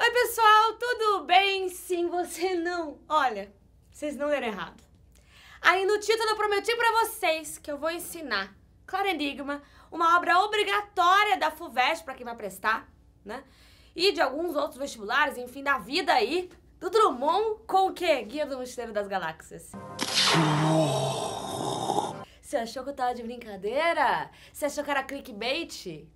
Oi pessoal, tudo bem? Sim, você não. Olha, vocês não leram errado. Aí no título eu prometi pra vocês que eu vou ensinar Claro Enigma, uma obra obrigatória da FUVEST pra quem vai prestar, né? E de alguns outros vestibulares, enfim, da vida aí, do Drummond com o quê? Guia do Mochileiro das Galáxias. Você achou que eu tava de brincadeira? Você achou que era clickbait?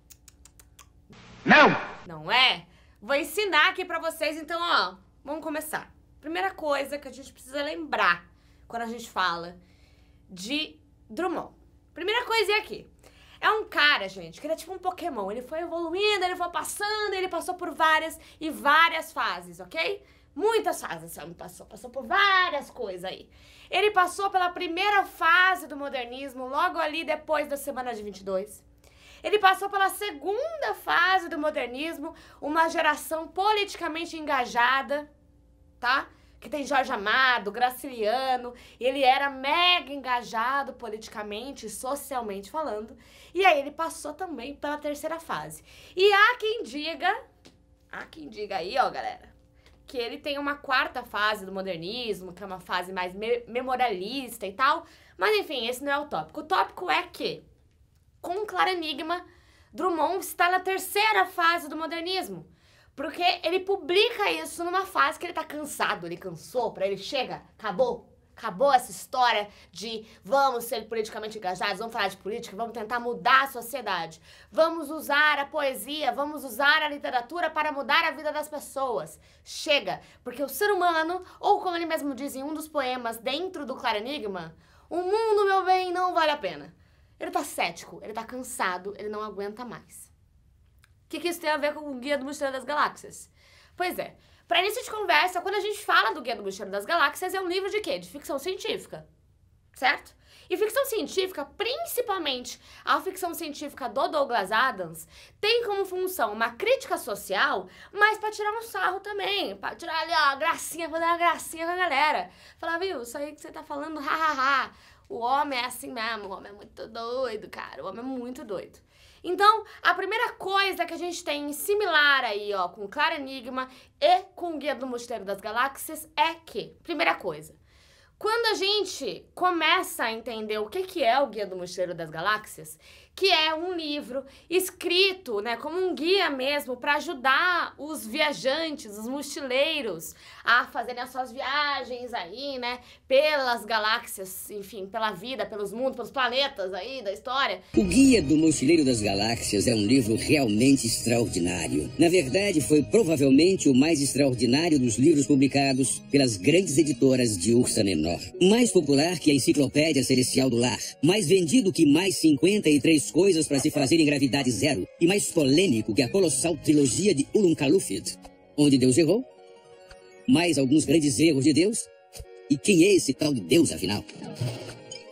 Não! Não é? Vou ensinar aqui pra vocês, então, ó, vamos começar. Primeira coisa que a gente precisa lembrar quando a gente fala de Drummond. Primeira coisinha aqui. É um cara, gente, que ele é tipo um Pokémon. Ele foi evoluindo, ele foi passando, ele passou por várias e várias fases, ok? Muitas fases, passou por várias coisas aí. Ele passou pela primeira fase do modernismo, logo ali depois da Semana de 22. Ele passou pela segunda fase do modernismo, uma geração politicamente engajada, tá? Que tem Jorge Amado, Graciliano, ele era mega engajado politicamente, socialmente falando. E aí ele passou também pela terceira fase. E há quem diga aí, ó, galera, que ele tem uma quarta fase do modernismo, que é uma fase mais memorialista e tal. Mas enfim, esse não é o tópico. O tópico é que, com Claro Enigma, Drummond está na terceira fase do modernismo. Porque ele publica isso numa fase que ele tá cansado, ele cansou, pra ele chega, acabou essa história de vamos ser politicamente engajados, vamos falar de política, vamos tentar mudar a sociedade, vamos usar a poesia, vamos usar a literatura para mudar a vida das pessoas. Chega, porque o ser humano, ou como ele mesmo diz em um dos poemas dentro do Claro Enigma, o mundo, meu bem, não vale a pena. Ele tá cético, ele tá cansado, ele não aguenta mais. O que isso tem a ver com o Guia do Mochileiro das Galáxias? Pois é, para início de conversa, quando a gente fala do Guia do Mochileiro das Galáxias, é um livro de quê? De ficção científica, certo? E ficção científica, principalmente a ficção científica do Douglas Adams, tem como função uma crítica social, mas para tirar um sarro também, para tirar ali, ó, gracinha, fazer uma gracinha com a galera. Falar, viu, isso aí que você tá falando, hahaha, o homem é assim mesmo, o homem é muito doido, cara, o homem é muito doido. Então, a primeira coisa que a gente tem similar aí, ó, com o Claro Enigma e com o Guia do Mochileiro das Galáxias é que, primeira coisa, quando a gente começa a entender o que é o Guia do Mochileiro das Galáxias, que é um livro escrito, né, como um guia mesmo para ajudar os viajantes, os mochileiros a fazerem as suas viagens aí, né, pelas galáxias, enfim, pela vida, pelos mundos, pelos planetas aí da história. O Guia do Mochileiro das Galáxias é um livro realmente extraordinário. Na verdade, foi provavelmente o mais extraordinário dos livros publicados pelas grandes editoras de Ursa Menor. Mais popular que a Enciclopédia Celestial do Lar, mais vendido que mais 53 coisas para se fazer em gravidade zero e mais polêmico que a colossal trilogia de Ullum Kalufid, onde Deus errou, mais alguns grandes erros de Deus, e quem é esse tal de Deus, afinal?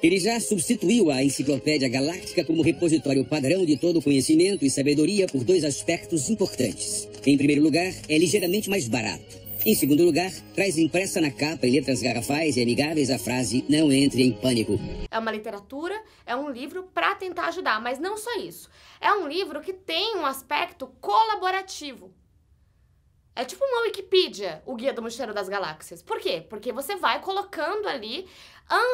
Ele já substituiu a Enciclopédia Galáctica como repositório padrão de todo conhecimento e sabedoria por dois aspectos importantes. Em primeiro lugar, é ligeiramente mais barato. Em segundo lugar, traz impressa na capa em letras garrafais e amigáveis a frase "Não entre em pânico". É uma literatura, é um livro para tentar ajudar, mas não só isso. É um livro que tem um aspecto colaborativo. É tipo uma Wikipedia, o Guia do Mochileiro das Galáxias. Por quê? Porque você vai colocando ali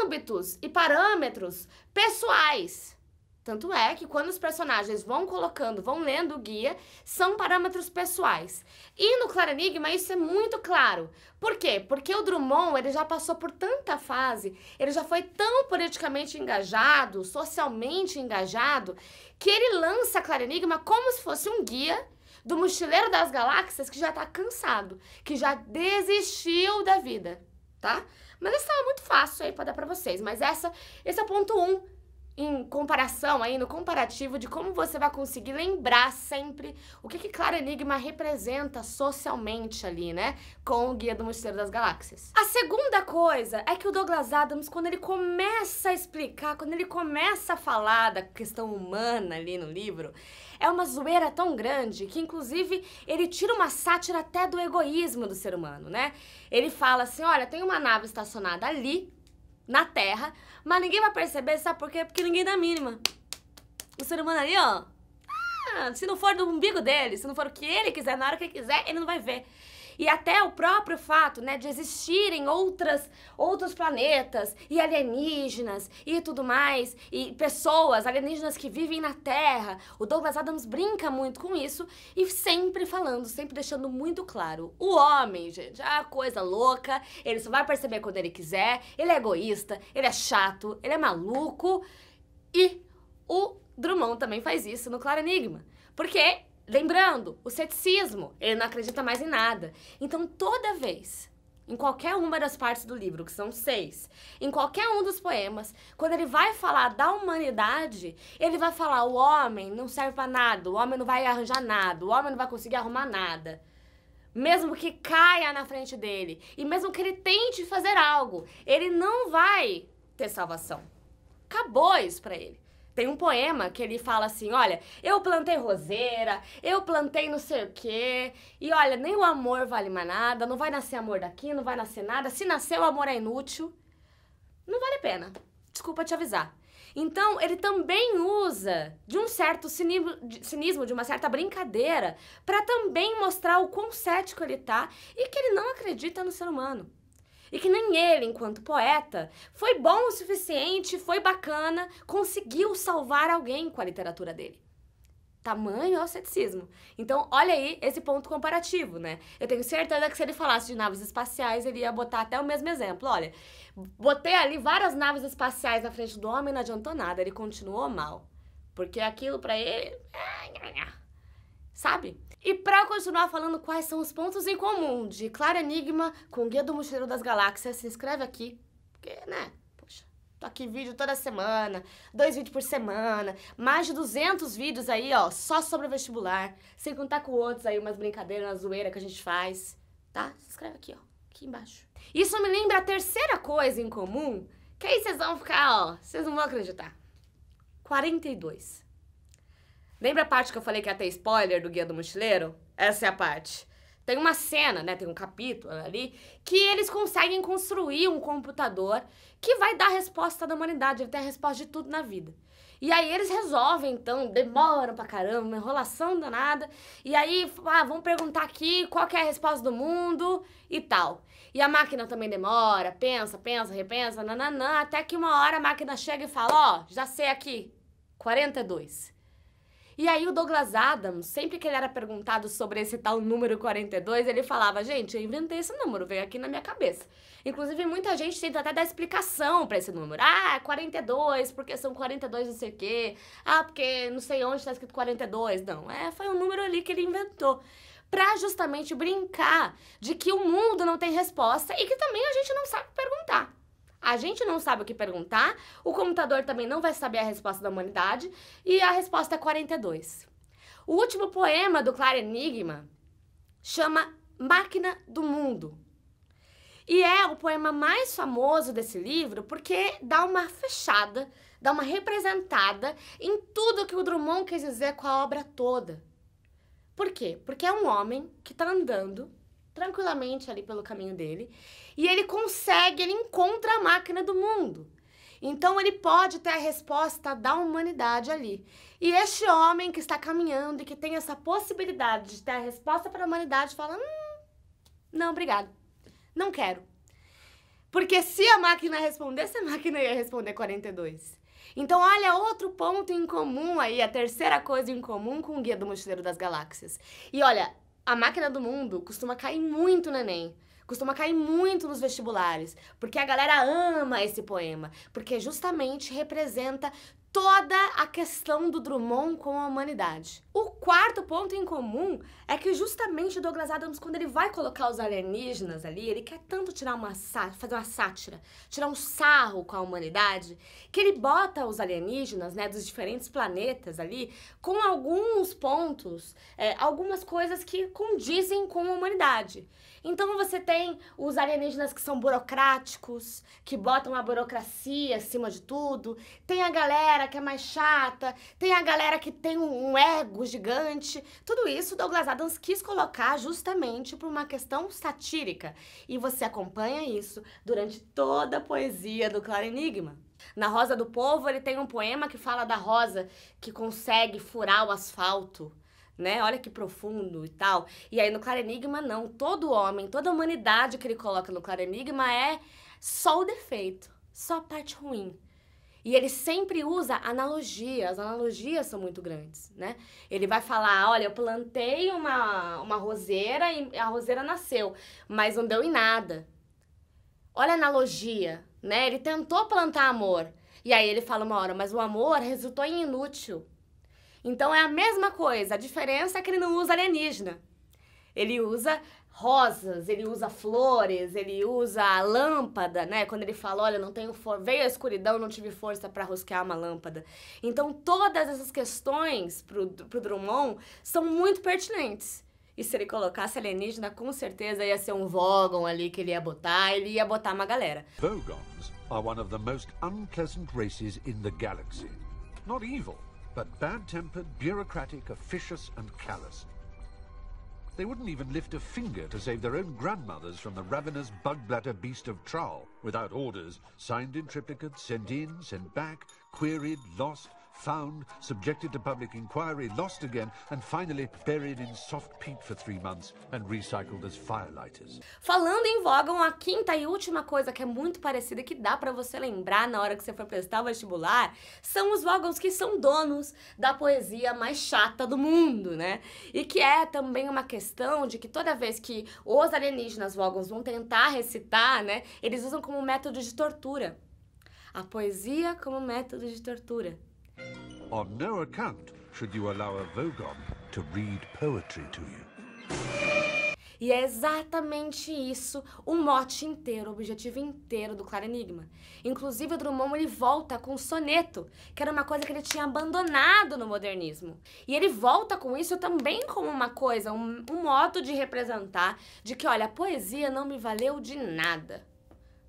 âmbitos e parâmetros pessoais. Tanto é que quando os personagens vão colocando, vão lendo o guia, são parâmetros pessoais. E no Claro Enigma isso é muito claro. Por quê? Porque o Drummond, ele já passou por tanta fase, ele já foi tão politicamente engajado, socialmente engajado, que ele lança Claro Enigma como se fosse um guia do Mochileiro das Galáxias que já tá cansado, que já desistiu da vida, tá? Mas isso é muito fácil aí pra dar pra vocês, mas esse é o ponto 1. Em comparação aí, no comparativo de como você vai conseguir lembrar sempre o que Claro Enigma representa socialmente ali, né, com o Guia do Mochileiro das Galáxias. A segunda coisa é que o Douglas Adams, quando ele começa a explicar, quando ele começa a falar da questão humana ali no livro, é uma zoeira tão grande que, inclusive, ele tira uma sátira até do egoísmo do ser humano, né? Ele fala assim, olha, tem uma nave estacionada ali, na Terra, mas ninguém vai perceber, sabe por quê? Porque ninguém dá a mínima. O ser humano ali, ó, se não for do umbigo dele, se não for o que ele quiser, na hora que ele quiser, ele não vai ver. E até o próprio fato, né, de existirem outros planetas e alienígenas e tudo mais, e pessoas, alienígenas que vivem na Terra. O Douglas Adams brinca muito com isso e sempre falando, sempre deixando muito claro. O homem, gente, é uma coisa louca, ele só vai perceber quando ele quiser, ele é egoísta, ele é chato, ele é maluco. E o Drummond também faz isso no Claro Enigma. Porque... lembrando, o ceticismo, ele não acredita mais em nada. Então, toda vez, em qualquer uma das partes do livro, que são 6, em qualquer um dos poemas, quando ele vai falar da humanidade, ele vai falar: o homem não serve pra nada, o homem não vai arranjar nada, o homem não vai conseguir arrumar nada. Mesmo que caia na frente dele, e mesmo que ele tente fazer algo, ele não vai ter salvação. Acabou isso pra ele. Tem um poema que ele fala assim: olha, eu plantei roseira, eu plantei não sei o quê, e olha, nem o amor vale mais nada, não vai nascer amor daqui, não vai nascer nada, se nascer o amor é inútil, não vale a pena, desculpa te avisar. Então, ele também usa de um certo cinismo, de uma certa brincadeira, para também mostrar o quão cético ele tá e que ele não acredita no ser humano. E que nem ele, enquanto poeta, foi bom o suficiente, foi bacana, conseguiu salvar alguém com a literatura dele. Tamanho é o ceticismo. Então, olha aí esse ponto comparativo, né? Eu tenho certeza que se ele falasse de naves espaciais, ele ia botar até o mesmo exemplo. Olha, botei ali várias naves espaciais na frente do homem, não adiantou nada, ele continuou mal. Porque aquilo pra ele... sabe? E pra continuar falando quais são os pontos em comum de Claro Enigma com Guia do Mochileiro das Galáxias, se inscreve aqui, porque, né, poxa, tô aqui vídeo toda semana, 2 vídeos por semana, mais de 200 vídeos aí, ó, só sobre vestibular, sem contar com outros aí, umas brincadeiras, uma zoeira que a gente faz, tá? Se inscreve aqui, ó, aqui embaixo. Isso me lembra a terceira coisa em comum, que aí vocês vão ficar, ó, vocês não vão acreditar. 42. Lembra a parte que eu falei que ia ter spoiler do Guia do Mochileiro? Essa é a parte. Tem uma cena, né, tem um capítulo ali, que eles conseguem construir um computador que vai dar a resposta da humanidade, ele tem a resposta de tudo na vida. E aí eles resolvem, então, demoram pra caramba, uma enrolação danada, e aí, vamos perguntar aqui qual que é a resposta do mundo e tal. E a máquina também demora, pensa, repensa, nananã, até que uma hora a máquina chega e fala: ó, já sei aqui, 42. E aí o Douglas Adams, sempre que ele era perguntado sobre esse tal número 42, ele falava: gente, eu inventei esse número, veio aqui na minha cabeça. Inclusive, muita gente tenta até dar explicação pra esse número. Ah, 42, porque são 42 não sei o quê. Ah, porque não sei onde tá escrito 42. Não, foi um número ali que ele inventou. Pra justamente brincar de que o mundo não tem resposta e que também a gente não sabe perguntar. A gente não sabe o que perguntar, o computador também não vai saber a resposta da humanidade, e a resposta é 42. O último poema do Claro Enigma chama Máquina do Mundo. E é o poema mais famoso desse livro porque dá uma fechada, dá uma representada em tudo que o Drummond quis dizer com a obra toda. Por quê? Porque é um homem que está andando tranquilamente ali pelo caminho dele, e ele encontra a máquina do mundo. Então ele pode ter a resposta da humanidade ali. E este homem que está caminhando e que tem essa possibilidade de ter a resposta para a humanidade fala: não, obrigado, não quero. Porque se a máquina respondesse, a máquina ia responder 42. Então, olha, outro ponto em comum aí, a terceira coisa em comum com o Guia do Mochileiro das Galáxias. E olha, a máquina do mundo costuma cair muito no Enem, costuma cair muito nos vestibulares, porque a galera ama esse poema, porque justamente representa toda a questão do Drummond com a humanidade. O quarto ponto em comum é que justamente o Douglas Adams, quando ele vai colocar os alienígenas ali, ele quer tanto fazer uma sátira, tirar um sarro com a humanidade, que ele bota os alienígenas, né, dos diferentes planetas ali, com alguns pontos, algumas coisas que condizem com a humanidade. Então você tem os alienígenas que são burocráticos, que botam a burocracia acima de tudo, tem a galera que é mais chata, tem a galera que tem um ego gigante. Tudo isso Douglas Adams quis colocar justamente por uma questão satírica. E você acompanha isso durante toda a poesia do Claro Enigma. Na Rosa do Povo, ele tem um poema que fala da rosa que consegue furar o asfalto, né? Olha que profundo e tal. E aí no Claro Enigma, não. Todo homem, toda a humanidade que ele coloca no Claro Enigma é só o defeito, só a parte ruim. E ele sempre usa analogia, as analogias são muito grandes, né? Ele vai falar, olha, eu plantei uma roseira e a roseira nasceu, mas não deu em nada. Olha a analogia, né? Ele tentou plantar amor, e aí ele fala uma hora, mas o amor resultou em inútil. Então é a mesma coisa, a diferença é que ele não usa alienígena. Ele usa rosas, ele usa flores, ele usa a lâmpada, né? Quando ele fala, olha, não tenho veio a escuridão, não tive força para rosquear uma lâmpada. Então todas essas questões pro Drummond são muito pertinentes. E se ele colocasse alienígena, com certeza ia ser um Vogon ali que ele ia botar uma galera. Vogons are one of the most unpleasant races in the galaxy. Not evil, but bad-tempered, bureaucratic, officious and callous. They wouldn't even lift a finger to save their own grandmothers from the ravenous bug-bladder beast of Traal, without orders, signed in triplicate, sent in, sent back, queried, lost, found, subjected to public inquiry, lost again, and finally buried in soft peat for 3 months and recycled as firelighters. Falando em Vogon, a quinta e última coisa que é muito parecida, que dá pra você lembrar na hora que você for prestar o vestibular, são os Vogons que são donos da poesia mais chata do mundo, né? E que é também uma questão de que toda vez que os alienígenas Vogons vão tentar recitar, né, eles usam como método de tortura. A poesia como método de tortura. On no account should you allow a Vogon to read poetry to you. E é exatamente isso o mote inteiro, o objetivo inteiro do Claro Enigma. Inclusive, o Drummond, ele volta com o soneto, que era uma coisa que ele tinha abandonado no modernismo. E ele volta com isso também como uma coisa, um modo de representar, de que, olha, a poesia não me valeu de nada.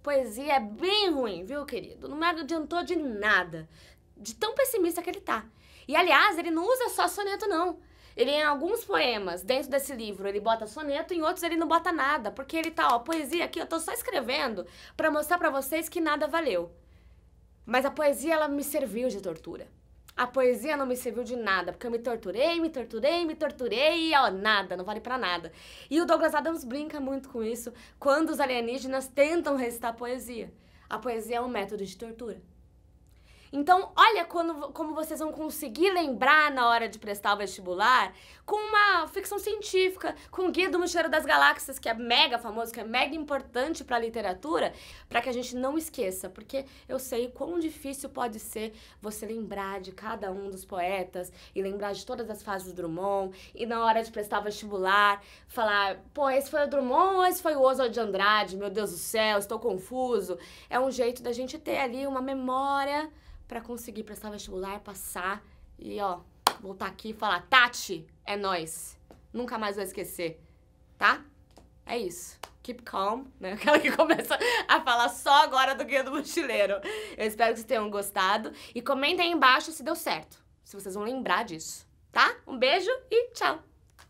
Poesia é bem ruim, viu, querido? Não me adiantou de nada. De tão pessimista que ele tá. E, aliás, ele não usa só soneto, não. Ele, em alguns poemas, dentro desse livro, ele bota soneto, em outros ele não bota nada. Porque ele tá, ó, poesia aqui, eu tô só escrevendo pra mostrar pra vocês que nada valeu. Mas a poesia, ela me serviu de tortura. A poesia não me serviu de nada, porque eu me torturei, e, ó, nada, não vale pra nada. E o Douglas Adams brinca muito com isso quando os alienígenas tentam recitar poesia. A poesia é um método de tortura. Então, olha como vocês vão conseguir lembrar na hora de prestar o vestibular com uma ficção científica, com o Guia do Mochileiro das Galáxias, que é mega famoso, que é mega importante para a literatura, para que a gente não esqueça, porque eu sei quão difícil pode ser você lembrar de cada um dos poetas e lembrar de todas as fases do Drummond, e na hora de prestar o vestibular, falar, pô, esse foi o Drummond ou esse foi o Oswald de Andrade? Meu Deus do céu, estou confuso. É um jeito da gente ter ali uma memória pra conseguir prestar vestibular, passar e, ó, voltar aqui e falar, Tati, é nóis. Nunca mais vou esquecer, tá? É isso. Keep calm, né? Aquela que começa a falar só agora do Guia do Mochileiro. Eu espero que vocês tenham gostado e comentem aí embaixo se deu certo, se vocês vão lembrar disso, tá? Um beijo e tchau!